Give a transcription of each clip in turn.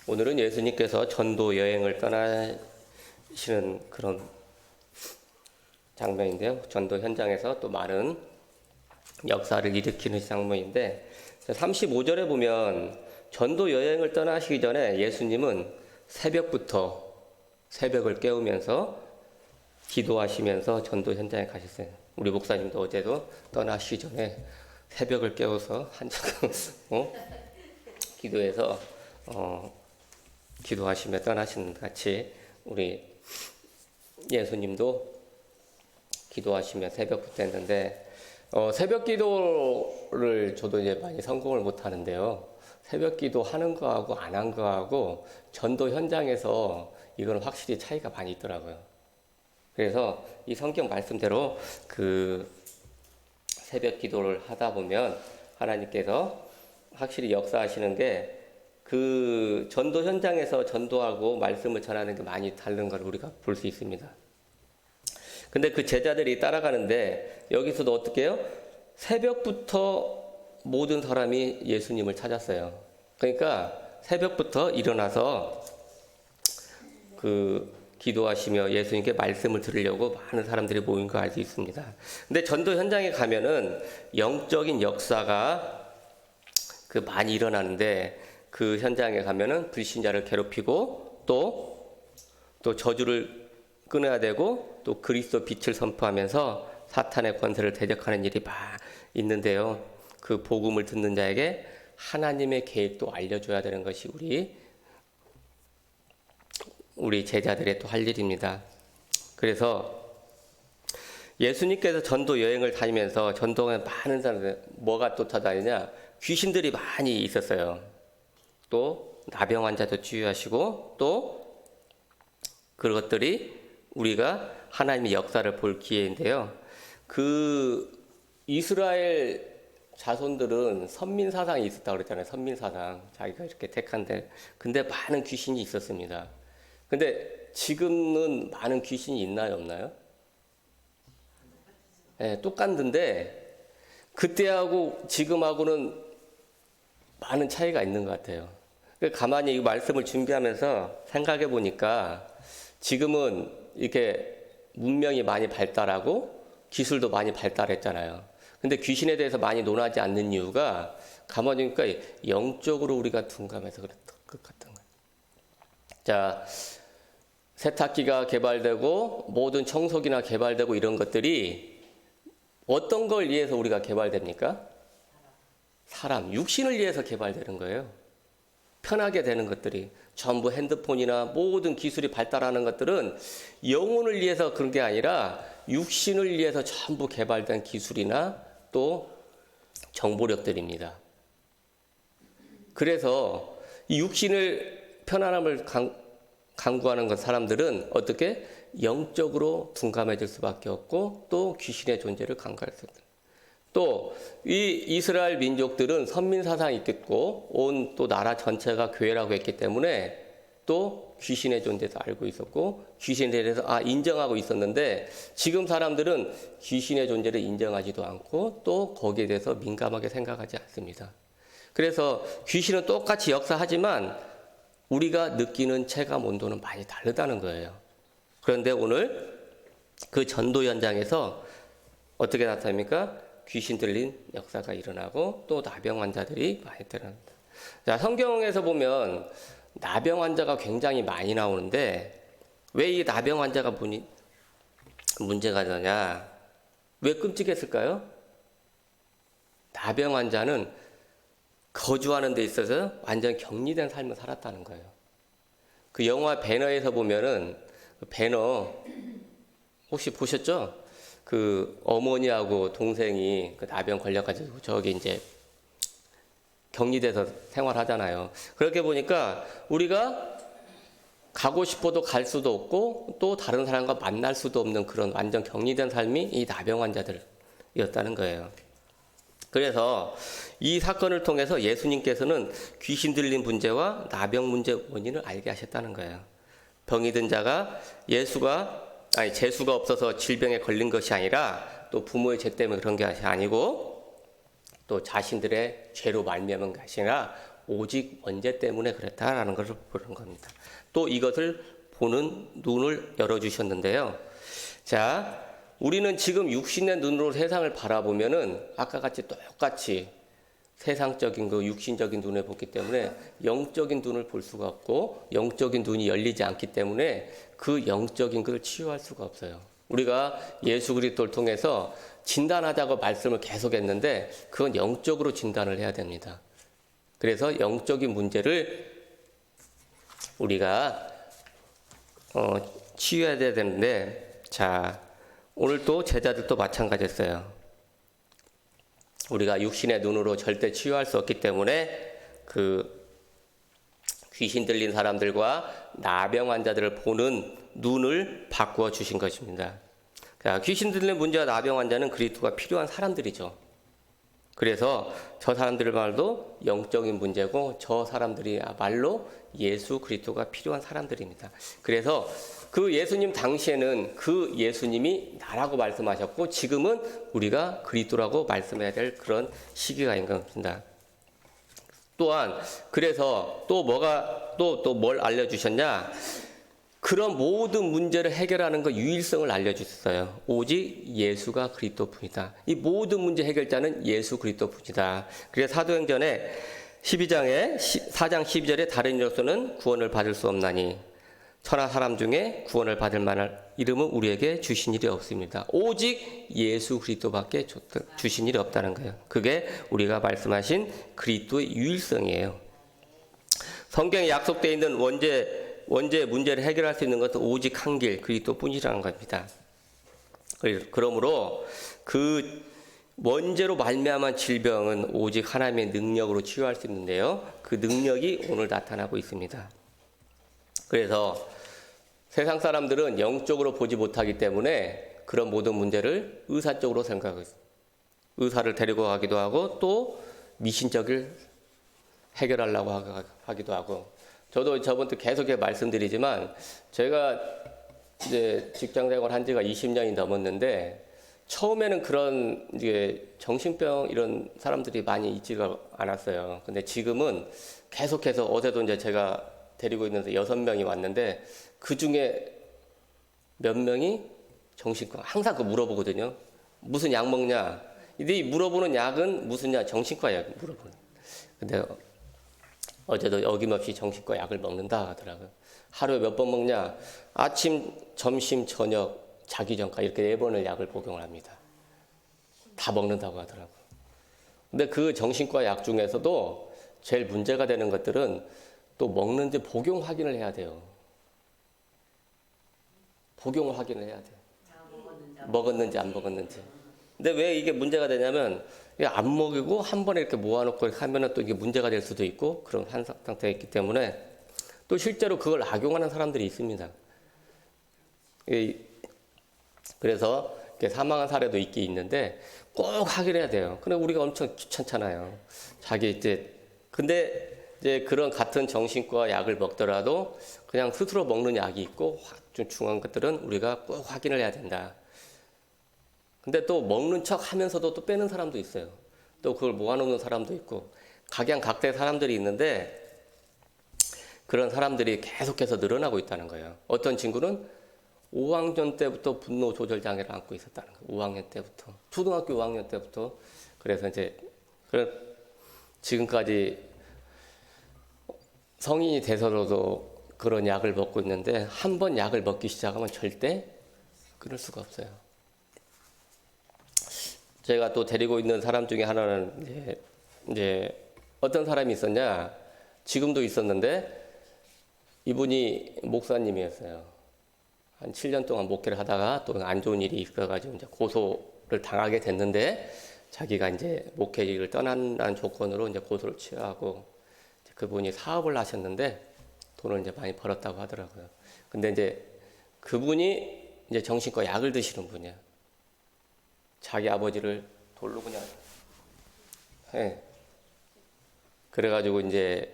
오늘은 예수님께서 전도 여행을 떠나시는 그런 장면인데요. 전도 현장에서 또 많은 역사를 일으키는 장면인데 35절에 보면 전도 여행을 떠나시기 전에 예수님은 새벽을 깨우면서 기도하시면서 전도 현장에 가셨어요. 우리 목사님도 어제도 떠나시기 전에 새벽을 깨워서 한참 기도해서 기도하시며 떠나시는 같이 우리 예수님도 기도하시며 새벽부터 했는데 새벽 기도를 저도 이제 많이 성공을 못 하는데요. 새벽 기도 하는 거하고 안 한 거하고 전도 현장에서 이건 확실히 차이가 많이 있더라고요. 그래서 이 성경 말씀대로 그 새벽 기도를 하다 보면 하나님께서 확실히 역사하시는 게 그 전도 현장에서 전도하고 말씀을 전하는 게 많이 다른 걸 우리가 볼 수 있습니다. 근데 그 제자들이 따라가는데 여기서도 어떻게 해요? 새벽부터 모든 사람이 예수님을 찾았어요. 그러니까 새벽부터 일어나서 기도하시며 예수님께 말씀을 들으려고 많은 사람들이 모인 거 알 수 있습니다. 근데 전도 현장에 가면은 영적인 역사가 많이 일어나는데 그 현장에 가면은 불신자를 괴롭히고 또 저주를 끊어야 되고 또 그리스도 빛을 선포하면서 사탄의 권세를 대적하는 일이 막 있는데요. 그 복음을 듣는 자에게 하나님의 계획도 알려줘야 되는 것이 우리 제자들의 또 할 일입니다. 그래서 예수님께서 전도 여행을 다니면서 전도에 많은 사람들 뭐가 또 찾아다니냐? 귀신들이 많이 있었어요. 또 나병 환자도 치유하시고 또 그것들이 우리가 하나님의 역사를 볼 기회인데요. 이스라엘 자손들은 선민 사상이 있었다고 그랬잖아요. 선민 사상. 자기가 이렇게 택한데 근데 많은 귀신이 있었습니다. 근데 지금은 많은 귀신이 있나요, 없나요? 네, 똑같은데 그때하고 지금하고는 많은 차이가 있는 것 같아요. 가만히 이 말씀을 준비하면서 생각해 보니까 지금은 이렇게 문명이 많이 발달하고 기술도 많이 발달했잖아요. 근데 귀신에 대해서 많이 논하지 않는 이유가 가만히 보니까 영적으로 우리가 둔감해서 그랬던 것 같은 거예요. 자, 세탁기가 개발되고 모든 청소기나 개발되고 이런 것들이 어떤 걸 위해서 우리가 개발됩니까? 사람, 육신을 위해서 개발되는 거예요. 편하게 되는 것들이 전부 핸드폰이나 모든 기술이 발달하는 것들은 영혼을 위해서 그런 게 아니라 육신을 위해서 전부 개발된 기술이나 또 정보력들입니다. 그래서 이 육신을 편안함을 강구하는 것 사람들은 어떻게 영적으로 둔감해질 수밖에 없고 또 귀신의 존재를 간과할 수 있다. 또 이 이스라엘 민족들은 선민 사상이 있겠고 온 또 나라 전체가 교회라고 했기 때문에 또 귀신의 존재도 알고 있었고 귀신에 대해서 인정하고 있었는데 지금 사람들은 귀신의 존재를 인정하지도 않고 또 거기에 대해서 민감하게 생각하지 않습니다. 그래서 귀신은 똑같이 역사하지만 우리가 느끼는 체감 온도는 많이 다르다는 거예요. 그런데 오늘 그 전도 현장에서 어떻게 나타납니까? 귀신 들린 역사가 일어나고 또 나병 환자들이 많이 일어납니다. 자, 성경에서 보면 나병 환자가 굉장히 많이 나오는데 왜 이 나병 환자가 문제가 되냐? 왜 끔찍했을까요? 나병 환자는 거주하는 데 있어서 완전 격리된 삶을 살았다는 거예요. 그 영화 배너에서 보면은 그 배너 혹시 보셨죠? 그 어머니하고 동생이 그 나병 걸려가지고 저기 이제 격리돼서 생활하잖아요. 그렇게 보니까 우리가 가고 싶어도 갈 수도 없고 또 다른 사람과 만날 수도 없는 그런 완전 격리된 삶이 이 나병 환자들이었다는 거예요. 그래서 이 사건을 통해서 예수님께서는 귀신 들린 문제와 나병 문제 원인을 알게 하셨다는 거예요. 병이 든 자가 재수가 없어서 질병에 걸린 것이 아니라 또 부모의 죄 때문에 그런 게 아니고 또 자신들의 죄로 말미암은 것이 아니라 오직 원죄 때문에 그랬다라는 것을 보는 겁니다. 또 이것을 보는 눈을 열어주셨는데요. 자, 우리는 지금 육신의 눈으로 세상을 바라보면은 아까 같이 똑같이 세상적인 그 육신적인 눈을 보기 때문에 영적인 눈을 볼 수가 없고 영적인 눈이 열리지 않기 때문에 그 영적인 것을 치유할 수가 없어요. 우리가 예수 그리스도를 통해서 진단하자고 말씀을 계속했는데 그건 영적으로 진단을 해야 됩니다. 그래서 영적인 문제를 우리가 치유해야 되는데, 자, 오늘 또 제자들도 마찬가지였어요. 우리가 육신의 눈으로 절대 치유할 수 없기 때문에 그 귀신 들린 사람들과 나병 환자들을 보는 눈을 바꾸어 주신 것입니다. 자, 귀신 들린 문제와 나병 환자는 그리스도가 필요한 사람들이죠. 그래서 저 사람들 말도 영적인 문제고 저 사람들이 말로 예수 그리스도가 필요한 사람들입니다. 그래서 그 예수님 당시에는 그 예수님이 나라고 말씀하셨고 지금은 우리가 그리스도라고 말씀해야 될 그런 시기가 인 겁니다. 또한 그래서 또 뭘 알려주셨냐? 그런 모든 문제를 해결하는 그 유일성을 알려주셨어요. 오직 예수가 그리스도뿐이다. 이 모든 문제 해결자는 예수 그리스도뿐이다. 그래서 사도행전에 12장에 4장 12절에 다른 이로서는 구원을 받을 수 없나니 천하 사람 중에 구원을 받을 만한 이름은 우리에게 주신 일이 없습니다. 오직 예수 그리스도밖에 주신 일이 없다는 거예요. 그게 우리가 말씀하신 그리스도의 유일성이에요. 성경에 약속되어 있는 원죄의 문제를 해결할 수 있는 것은 오직 한 길, 그리스도뿐이라는 겁니다. 그러므로 그 원죄로 말미암은 질병은 오직 하나님의 능력으로 치유할 수 있는데요. 그 능력이 오늘 나타나고 있습니다. 그래서 세상 사람들은 영적으로 보지 못하기 때문에 그런 모든 문제를 의사적으로 생각해요. 의사를 데리고 가기도 하고 또 미신적을 해결하려고 하기도 하고. 저도 저번에 계속 말씀드리지만 제가 이제 직장 생활 한 지가 20년이 넘었는데 처음에는 그런 이제 정신병 이런 사람들이 많이 있지가 않았어요. 근데 지금은 계속해서 어제도 이제 제가 데리고 있는데 6명이 왔는데 그 중에 몇 명이 정신과 항상 그 물어보거든요. 무슨 약 먹냐? 이 물어보는 약은 무슨 약? 정신과 약 물어보는. 근데 어제도 어김없이 정신과 약을 먹는다 하더라고요. 하루에 몇 번 먹냐? 아침, 점심, 저녁, 자기 전까지 이렇게 4번을 약을 복용을 합니다. 다 먹는다고 하더라고요. 근데 그 정신과 약 중에서도 제일 문제가 되는 것들은 또 먹는지 복용 확인을 해야 돼요. 복용을 확인을 해야 돼요. 먹었는지 안 먹었는지. 근데 왜 이게 문제가 되냐면 안 먹이고 한 번에 이렇게 모아놓고 이렇게 하면은 또 이게 문제가 될 수도 있고 그런 한 상태가 있기 때문에 또 실제로 그걸 악용하는 사람들이 있습니다. 그래서 이렇게 사망한 사례도 있는데 꼭 확인해야 돼요. 근데 우리가 엄청 귀찮잖아요. 근데 이제 그런 같은 정신과 약을 먹더라도 그냥 스스로 먹는 약이 있고 좀 중요한 것들은 우리가 꼭 확인을 해야 된다. 근데 또 먹는 척 하면서도 또 빼는 사람도 있어요. 또 그걸 모아놓는 사람도 있고 각양각색 사람들이 있는데 그런 사람들이 계속해서 늘어나고 있다는 거예요. 어떤 친구는 5학년 때부터 분노 조절 장애를 앓고 있었다는 거예요. 5학년 때부터. 초등학교 5학년 때부터. 그래서 이제 지금까지 성인이 돼서도 그런 약을 먹고 있는데 한 번 약을 먹기 시작하면 절대 끊을 수가 없어요. 제가 또 데리고 있는 사람 중에 하나는 이제 어떤 사람이 있었냐? 지금도 있었는데 이분이 목사님이었어요. 한 7년 동안 목회를 하다가 또 안 좋은 일이 있어가지고 이제 고소를 당하게 됐는데 자기가 이제 목회 일을 떠난다는 조건으로 이제 고소를 취하고 그분이 사업을 하셨는데 돈을 이제 많이 벌었다고 하더라고요. 근데 이제 그분이 이제 정신과 약을 드시는 분이야. 자기 아버지를 돌로 그냥 해. 그래가지고 이제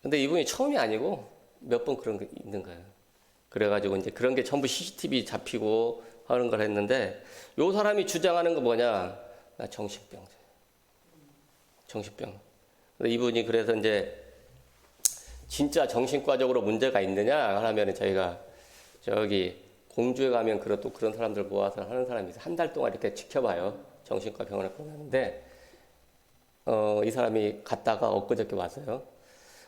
근데 이분이 처음이 아니고 몇 번 그런 게 있는 거예요. 그래가지고 이제 그런 게 전부 CCTV 잡히고 하는 걸 했는데 요 사람이 주장하는 거 뭐냐? 나 정신병. 이분이 그래서 이제 진짜 정신과적으로 문제가 있느냐 하면 저희가 저기 공주에 가면 또 그런 사람들 모아서 하는 사람이 있어요. 한 달 동안 이렇게 지켜봐요. 정신과 병원에 보냈는데 이 사람이 갔다가 엊그저께 왔어요.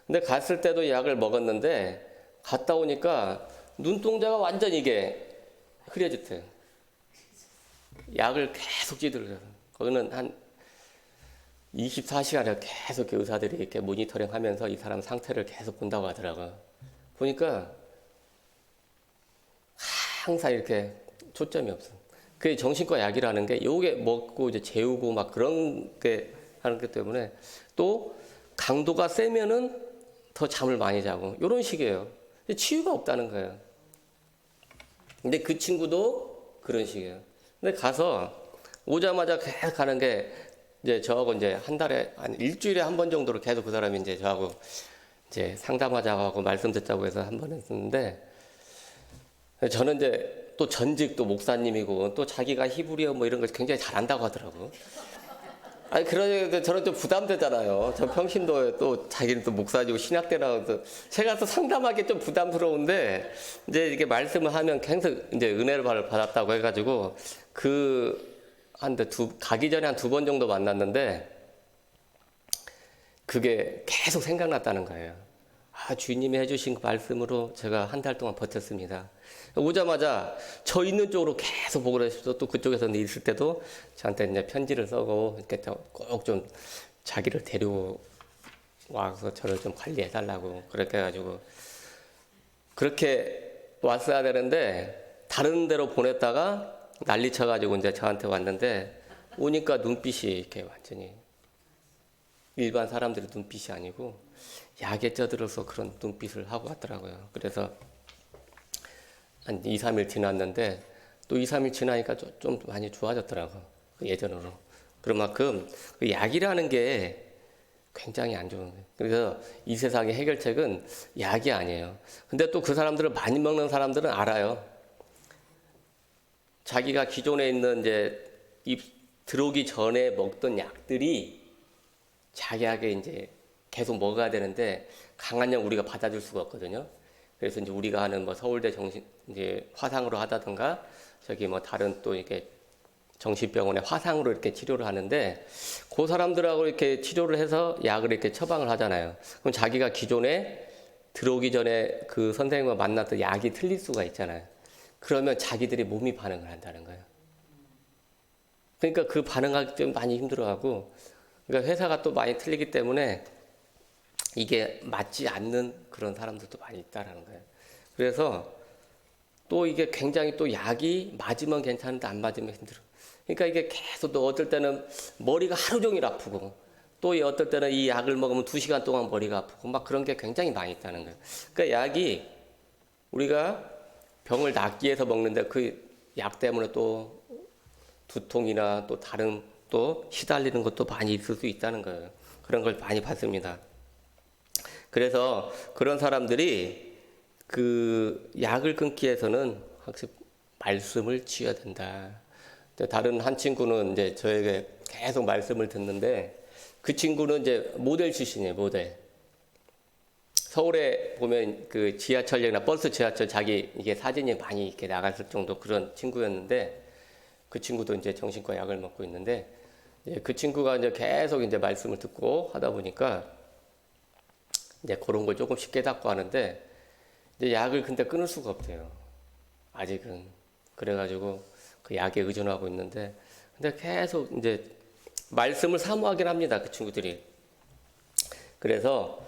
근데 갔을 때도 약을 먹었는데 갔다 오니까 눈동자가 완전 이게 흐려졌대요. 약을 계속 찌들어요. 거기는 한 24시간을 계속 의사들이 이렇게 모니터링 하면서 이 사람 상태를 계속 본다고 하더라고요. 보니까 항상 이렇게 초점이 없어. 그게 정신과 약이라는 게 요게 먹고 이제 재우고 막 그런 게 하는 것 때문에 또 강도가 세면은 더 잠을 많이 자고 요런 식이에요. 치유가 없다는 거예요. 근데 그 친구도 그런 식이에요. 근데 가서 오자마자 계속 가는 게 이제 저하고 이제 한 달에 한 일주일에 한 번 정도로 계속 그 사람이 이제 저하고 이제 상담하자고 하고 말씀 듣자고 해서 한 번 했었는데 저는 이제 또 전직 또 목사님이고 또 자기가 히브리어 뭐 이런 걸 굉장히 잘한다고 하더라고. 아니 그러니까 저는 좀 부담되잖아요. 저 평신도에 또 자기는 또 목사지고 신학대라고 제가 또 상담하기 좀 부담스러운데 이제 이렇게 말씀을 하면 계속 이제 은혜를 받았다고 해가지고 가기 전에 한 2번 정도 만났는데 그게 계속 생각났다는 거예요. 주인님이 해주신 그 말씀으로 제가 한 달 동안 버텼습니다. 오자마자 저 있는 쪽으로 계속 보고 그러셔서 또 그쪽에서 있을 때도 저한테 이제 편지를 써고 이렇게 꼭 좀 자기를 데려와서 저를 좀 관리해 달라고 그렇게 해가지고 그렇게 왔어야 되는데 다른 데로 보냈다가 난리 쳐가지고 이제 저한테 왔는데 오니까 눈빛이 이렇게 완전히 일반 사람들의 눈빛이 아니고 약에 쪄들어서 그런 눈빛을 하고 왔더라고요. 그래서 한 2, 3일 지났는데 또 2, 3일 지나니까 좀 많이 좋아졌더라고요. 예전으로. 그런 만큼 그 약이라는 게 굉장히 안 좋은 거예요. 그래서 이 세상의 해결책은 약이 아니에요. 근데 또 그 사람들을 많이 먹는 사람들은 알아요. 자기가 기존에 있는 이제 들어오기 전에 먹던 약들이 자기에게 이제 계속 먹어야 되는데 강한 약 우리가 받아줄 수가 없거든요. 그래서 이제 우리가 하는 뭐 서울대 이제 화상으로 하다든가 저기 뭐 다른 또 이렇게 정신병원에 화상으로 이렇게 치료를 하는데 그 사람들하고 이렇게 치료를 해서 약을 이렇게 처방을 하잖아요. 그럼 자기가 기존에 들어오기 전에 그 선생님과 만났던 약이 틀릴 수가 있잖아요. 그러면 자기들이 몸이 반응을 한다는 거예요. 그러니까 그 반응하기 좀 많이 힘들어하고 그러니까 회사가 또 많이 틀리기 때문에 이게 맞지 않는 그런 사람들도 많이 있다라는 거예요. 그래서 또 이게 굉장히 또 약이 맞으면 괜찮은데 안 맞으면 힘들어. 그러니까 이게 계속 또 어떨 때는 머리가 하루 종일 아프고 또 어떨 때는 이 약을 먹으면 2시간 동안 머리가 아프고 막 그런 게 굉장히 많이 있다는 거예요. 그러니까 약이 우리가 병을 낫기 위해서 먹는데 그 약 때문에 또 두통이나 또 다른 또 시달리는 것도 많이 있을 수 있다는 거예요. 그런 걸 많이 봤습니다. 그래서 그런 사람들이 그 약을 끊기 위해서는 확실히 말씀을 지어야 된다. 다른 한 친구는 이제 저에게 계속 말씀을 듣는데 그 친구는 이제 모델 출신이에요, 모델. 서울에 보면 그 지하철역이나 버스 지하철 자기 이게 사진이 많이 이렇게 나갔을 정도 그런 친구였는데 그 친구도 이제 정신과 약을 먹고 있는데 그 친구가 이제 계속 이제 말씀을 듣고 하다 보니까 이제 그런 걸 조금씩 깨닫고 하는데 이제 약을 근데 끊을 수가 없대요. 아직은. 그래가지고 그 약에 의존하고 있는데 근데 계속 이제 말씀을 사모하긴 합니다. 그 친구들이. 그래서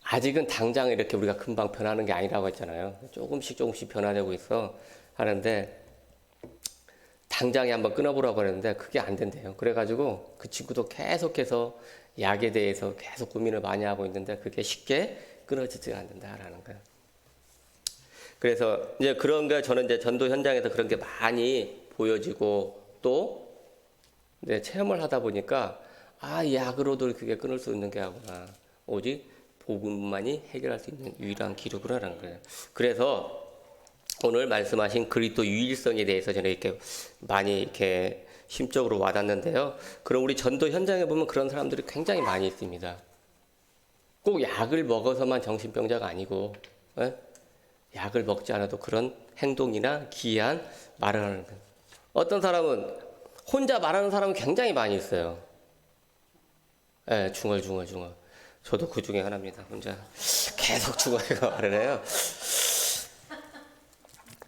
아직은 당장 이렇게 우리가 금방 변하는 게 아니라고 했잖아요. 조금씩 변화되고 있어 하는데 당장에 한번 끊어보라고 하는데 그게 안 된대요. 그래가지고 그 친구도 계속해서 약에 대해서 계속 고민을 많이 하고 있는데 그게 쉽게 끊어지지 않는다라는 거예요. 그래서 이제 그런 게 저는 이제 전도 현장에서 그런 게 많이 보여지고 또 이제 체험을 하다 보니까 약으로도 그게 끊을 수 있는 게 아구나. 오직 복음만이 해결할 수 있는 유일한 기록이라는 거예요. 그래서 오늘 말씀하신 그리스도 유일성에 대해서 저는 이렇게 많이 이렇게 심적으로 와닿는데요. 그럼 우리 전도 현장에 보면 그런 사람들이 굉장히 많이 있습니다. 꼭 약을 먹어서만 정신병자가 아니고, 예? 약을 먹지 않아도 그런 행동이나 기이한 말을 하는 거예요. 어떤 사람은 혼자 말하는 사람은 굉장히 많이 있어요. 예, 중얼중얼. 저도 그 중에 하나입니다. 혼자 계속 중얼이가 말을 해요.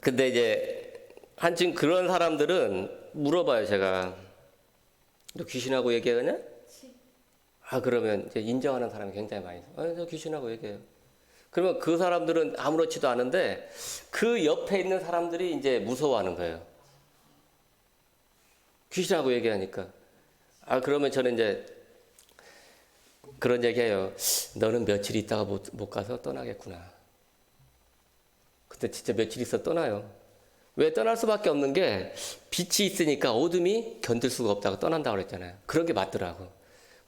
근데 이제 한층 그런 사람들은 물어봐요, 제가. 너 귀신하고 얘기하냐? 그러면 이제 인정하는 사람이 굉장히 많이 있어요. 저 귀신하고 얘기해요. 그러면 그 사람들은 아무렇지도 않은데 그 옆에 있는 사람들이 이제 무서워하는 거예요. 귀신하고 얘기하니까. 그러면 저는 이제 그런 얘기해요. 너는 며칠 있다가 못 가서 떠나겠구나. 근데 진짜 며칠 있어 떠나요. 왜 떠날 수밖에 없는 게 빛이 있으니까 어둠이 견딜 수가 없다고 떠난다고 그랬잖아요. 그런 게 맞더라고.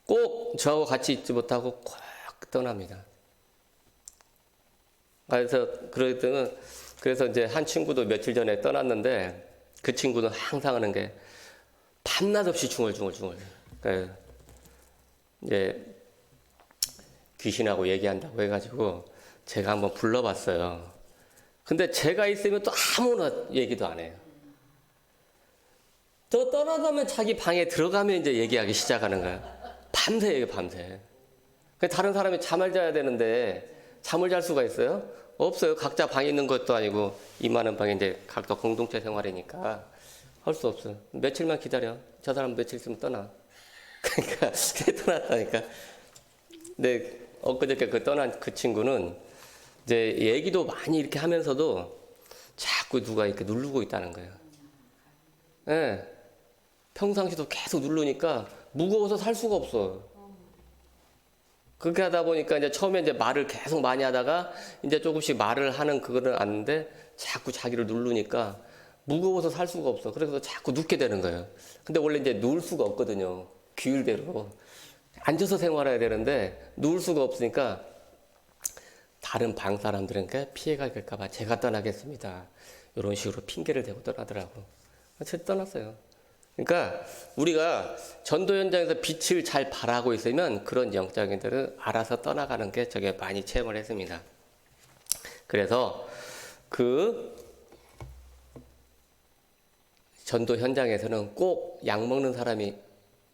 꼭 저하고 같이 있지 못하고 꼭 떠납니다. 그래서 이제 한 친구도 며칠 전에 떠났는데 그 친구는 항상 하는 게 밤낮 없이 중얼. 그러니까 이제 귀신하고 얘기한다고 해가지고 제가 한번 불러봤어요. 근데 제가 있으면 또 아무나 얘기도 안 해요. 또 떠나가면 자기 방에 들어가면 이제 얘기하기 시작하는 거야. 밤새 얘기해, 밤새. 다른 사람이 잠을 자야 되는데 잠을 잘 수가 있어요? 없어요. 각자 방에 있는 것도 아니고 이만한 방에 이제 각자 공동체 생활이니까 할 수 없어요. 며칠만 기다려. 저 사람 며칠 있으면 떠나. 그러니까 떠났다니까. 근데 엊그저께 그 떠난 그 친구는 이제 얘기도 많이 이렇게 하면서도 자꾸 누가 이렇게 누르고 있다는 거예요. 예. 평상시도 계속 누르니까 무거워서 살 수가 없어. 그렇게 하다 보니까 이제 처음에 이제 말을 계속 많이 하다가 이제 조금씩 말을 하는 그거는 아는데 자꾸 자기를 누르니까 무거워서 살 수가 없어. 그래서 자꾸 눕게 되는 거예요. 근데 원래 이제 누울 수가 없거든요. 규율대로. 앉아서 생활해야 되는데 누울 수가 없으니까 다른 방 사람들에게 피해가 될까봐 제가 떠나겠습니다. 이런 식으로 핑계를 대고 떠나더라고. 제가 떠났어요. 그러니까 우리가 전도 현장에서 빛을 잘 발하고 있으면 그런 영적인들은 알아서 떠나가는 게 저게 많이 체험을 했습니다. 그래서 그 전도 현장에서는 꼭 약 먹는 사람이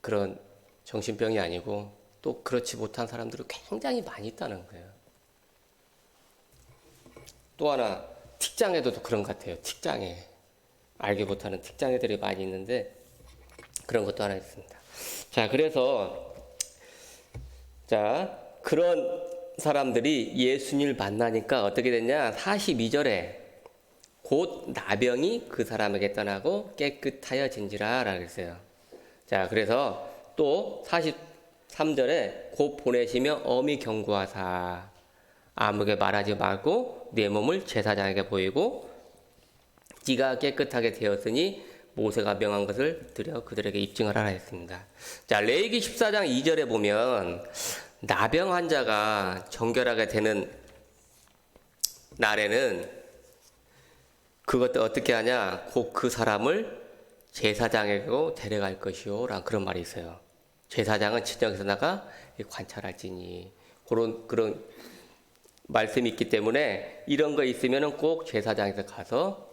그런 정신병이 아니고 또 그렇지 못한 사람들이 굉장히 많이 있다는 거예요. 또 하나 직장에도 그런 것 같아요. 직장에 알게 못하는 직장애들이 많이 있는데 그런 것도 하나 있습니다. 자, 그래서 그런 사람들이 예수님을 만나니까 어떻게 됐냐? 42절에 곧 나병이 그 사람에게 떠나고 깨끗하여진지라 라고 했어요. 자, 그래서 또 43절에 곧 보내시며 엄히 경고하사 아무에게 말하지 말고 내 몸을 제사장에게 보이고 네가 깨끗하게 되었으니 모세가 명한 것을 드려 그들에게 입증하라 했습니다. 자, 레위기 14장 2절에 보면 나병 환자가 정결하게 되는 날에는 그것도 어떻게 하냐? 곧 그 사람을 제사장에게로 데려갈 것이요 라는 그런 말이 있어요. 제사장은 진정에서 나가 관찰할지니 그런 말씀이 있기 때문에 이런 거 있으면 꼭 제사장에서 가서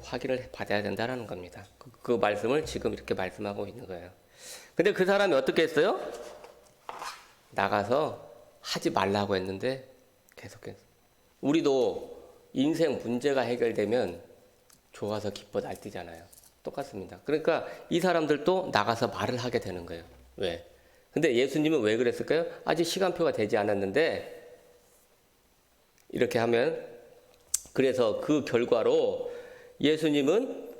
확인을 받아야 된다는 겁니다. 그 말씀을 지금 이렇게 말씀하고 있는 거예요. 근데 그 사람이 어떻게 했어요? 나가서 하지 말라고 했는데 계속해서. 우리도 인생 문제가 해결되면 좋아서 기뻐 날뛰잖아요. 똑같습니다. 그러니까 이 사람들도 나가서 말을 하게 되는 거예요. 왜? 근데 예수님은 왜 그랬을까요? 아직 시간표가 되지 않았는데 이렇게 하면 그래서 그 결과로 예수님은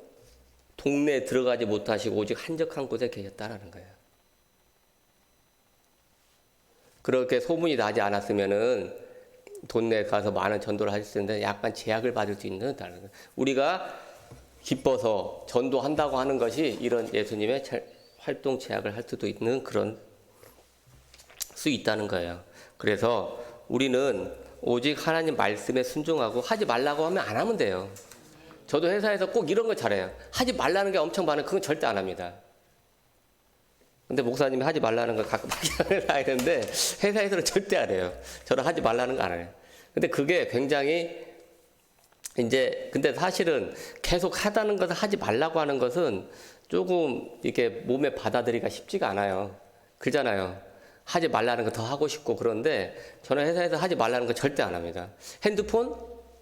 동네에 들어가지 못하시고 오직 한적한 곳에 계셨다라는 거예요. 그렇게 소문이 나지 않았으면은 동네에 가서 많은 전도를 하실 수 있는데 약간 제약을 받을 수 있는 다른 거예요. 우리가 기뻐서 전도한다고 하는 것이 이런 예수님의 활동 제약을 할 수도 있는 그런 수 있다는 거예요. 그래서 우리는 오직 하나님 말씀에 순종하고 하지 말라고 하면 안 하면 돼요. 저도 회사에서 꼭 이런 거 잘해요. 하지 말라는 게 엄청 많아요. 그건 절대 안 합니다. 근데 목사님이 하지 말라는 걸 가끔 하는데 회사에서는 절대 안 해요. 저는 하지 말라는 거 안 해요. 근데 그게 굉장히 근데 사실은 계속 하다는 것을 하지 말라고 하는 것은 조금 이게 몸에 받아들이기가 쉽지가 않아요. 그러잖아요. 하지 말라는 거 더 하고 싶고. 그런데 저는 회사에서 하지 말라는 거 절대 안 합니다. 핸드폰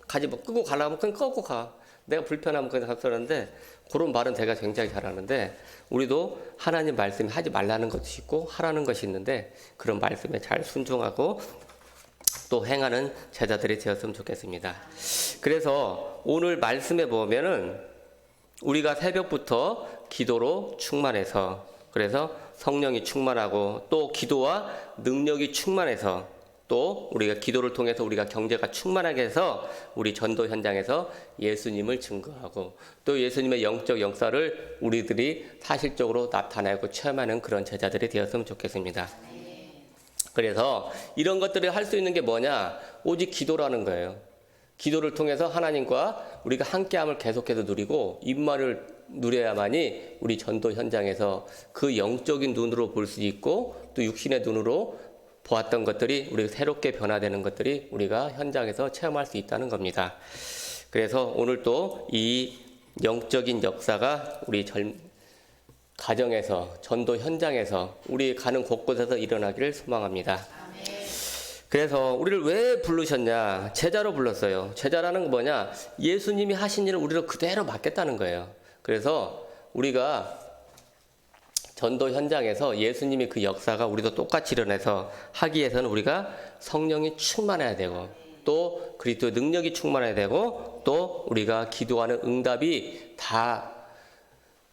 끄고 가려면 그냥 끄고 가. 내가 불편하면 그냥 갔었는데 그런 말은 제가 굉장히 잘하는데, 우리도 하나님 말씀이 하지 말라는 것이 있고 하라는 것이 있는데 그런 말씀에 잘 순종하고 또 행하는 제자들이 되었으면 좋겠습니다. 그래서 오늘 말씀에 보면은 우리가 새벽부터 기도로 충만해서, 그래서 성령이 충만하고 또 기도와 능력이 충만해서 또 우리가 기도를 통해서 우리가 경제가 충만하게 해서 우리 전도 현장에서 예수님을 증거하고 또 예수님의 영적 역사를 우리들이 사실적으로 나타내고 체험하는 그런 제자들이 되었으면 좋겠습니다. 그래서 이런 것들을 할 수 있는 게 뭐냐? 오직 기도라는 거예요. 기도를 통해서 하나님과 우리가 함께함을 계속해서 누리고 임마를 누려야만이 우리 전도 현장에서 그 영적인 눈으로 볼 수 있고 또 육신의 눈으로 보았던 것들이 우리가 새롭게 변화되는 것들이 우리가 현장에서 체험할 수 있다는 겁니다. 그래서 오늘 또 이 영적인 역사가 우리 가정에서, 전도 현장에서, 우리 가는 곳곳에서 일어나기를 소망합니다. 그래서 우리를 왜 부르셨냐? 제자로 불렀어요. 제자라는 건 뭐냐? 예수님이 하신 일을 우리로 그대로 맡겠다는 거예요. 그래서 우리가 전도 현장에서 예수님이 그 역사가 우리도 똑같이 일어나서 하기 위해서는 우리가 성령이 충만해야 되고 또 그리스도의 능력이 충만해야 되고 또 우리가 기도하는 응답이 다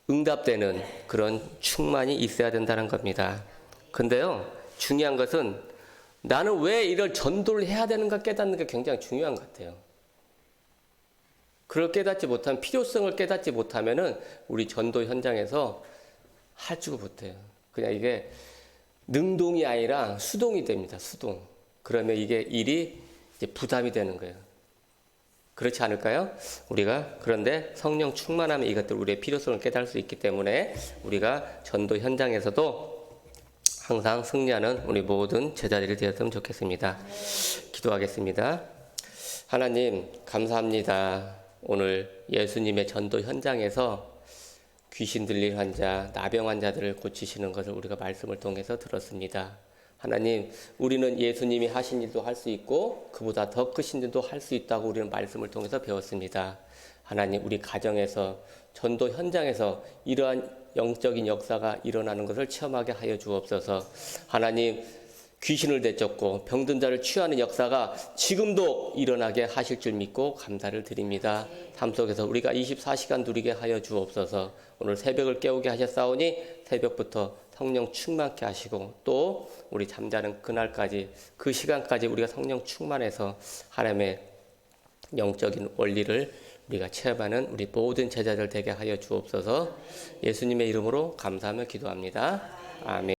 응답되는 그런 충만이 있어야 된다는 겁니다. 근데요, 중요한 것은 나는 왜 이걸 전도를 해야 되는가 깨닫는 게 굉장히 중요한 것 같아요. 그걸 깨닫지 못하면, 필요성을 깨닫지 못하면은 우리 전도 현장에서 할 줄 못해요. 그냥 이게 능동이 아니라 수동이 됩니다. 수동. 그러면 이게 일이 이제 부담이 되는 거예요. 그렇지 않을까요? 우리가 그런데 성령 충만하면 이것들 우리의 필요성을 깨달을 수 있기 때문에 우리가 전도 현장에서도 항상 승리하는 우리 모든 제자들이 되었으면 좋겠습니다. 기도하겠습니다. 하나님 감사합니다. 오늘 예수님의 전도 현장에서 귀신 들린 환자, 나병 환자들을 고치시는 것을 우리가 말씀을 통해서 들었습니다. 하나님, 우리는 예수님이 하신 일도 할 수 있고 그보다 더 크신 일도 할 수 있다고 우리는 말씀을 통해서 배웠습니다. 하나님, 우리 가정에서, 전도 현장에서 이러한 영적인 역사가 일어나는 것을 체험하게 하여 주옵소서. 하나님, 귀신을 내쫓고 병든 자를 치유하는 역사가 지금도 일어나게 하실 줄 믿고 감사를 드립니다. 삶 속에서 우리가 24시간 누리게 하여 주옵소서. 오늘 새벽을 깨우게 하셨사오니 새벽부터 성령 충만케 하시고 또 우리 잠자는 그날까지, 그 시간까지 우리가 성령 충만해서 하나님의 영적인 원리를 우리가 체험하는 우리 모든 제자들 되게 하여 주옵소서. 예수님의 이름으로 감사하며 기도합니다. 아멘.